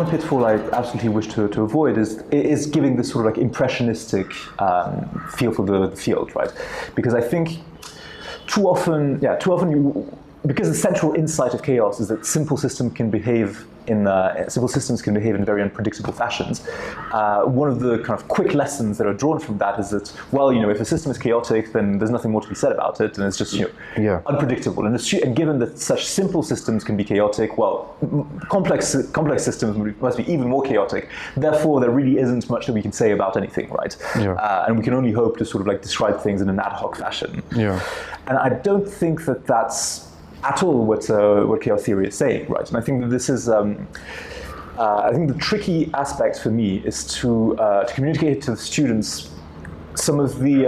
one pitfall I absolutely wish to avoid is giving this sort of like impressionistic feel for the field, right? Because I think too often because the central insight of chaos is that simple systems can behave in very unpredictable fashions. One of the kind of quick lessons that are drawn from that is that, well, if a system is chaotic, then there's nothing more to be said about it, and it's just unpredictable. And given that such simple systems can be chaotic, well, complex systems must be even more chaotic. Therefore, there really isn't much that we can say about anything, right? Yeah. And we can only hope to sort of like describe things in an ad hoc fashion. Yeah. And I don't think that that's at all what chaos theory is saying, right? And I think that this is, I think the tricky aspect for me is to communicate to the students some of the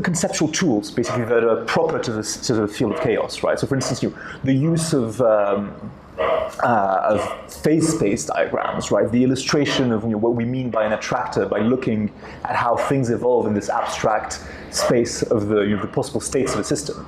conceptual tools, basically, that are proper to the field of chaos, right? So, for instance, the use of phase space diagrams, right? The illustration of what we mean by an attractor by looking at how things evolve in this abstract space of the possible states of a system.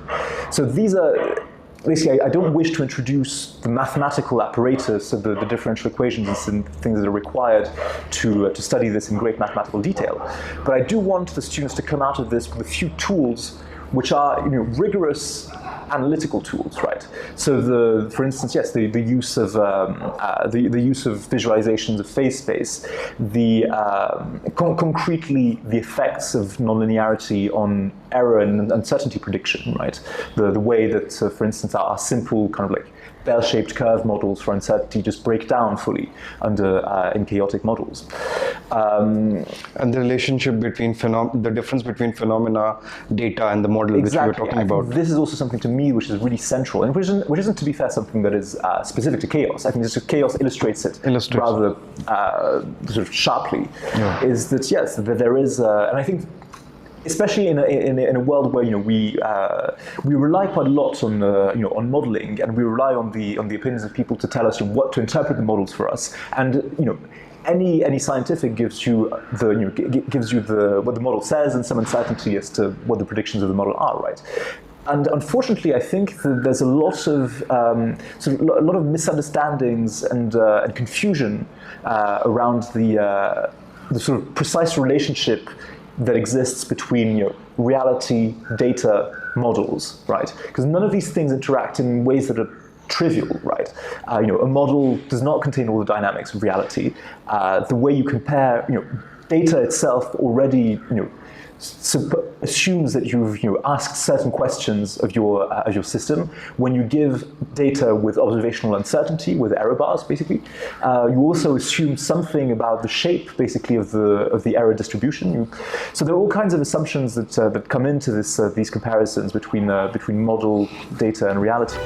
So these are basically, I don't wish to introduce the mathematical apparatus of the differential equations and things that are required to study this in great mathematical detail. But I do want the students to come out of this with a few tools which are rigorous analytical tools, right? So for instance, yes, the use of visualizations of phase space, concretely the effects of nonlinearity on error and uncertainty prediction, right? The way that, for instance, our simple kind of like bell-shaped curve models for uncertainty just break down fully in chaotic models. And the relationship between the difference between phenomena, data, and the model, exactly. Which we were talking about. This is also something to me which is really central, and which isn't, to be fair, something that is specific to chaos. I think just chaos illustrates it rather sort of sharply. Yeah. Is that, yes, that there is, and I think, especially in a world where we rely quite a lot on on modeling, and we rely on the opinions of people to tell us what to interpret the models for us, and any scientific gives you what the model says and some uncertainty as to what the predictions of the model are, right? And unfortunately, I think that there's a lot of misunderstandings and confusion around the sort of precise relationship that exists between reality, data, models, right? Because none of these things interact in ways that are trivial, right? A model does not contain all the dynamics of reality. The way you compare, data itself already, assumes that you've asked certain questions of your system. When you give data with observational uncertainty, with error bars, basically, you also assume something about the shape, basically, of the error distribution. So there are all kinds of assumptions that come into these comparisons between model, data, and reality.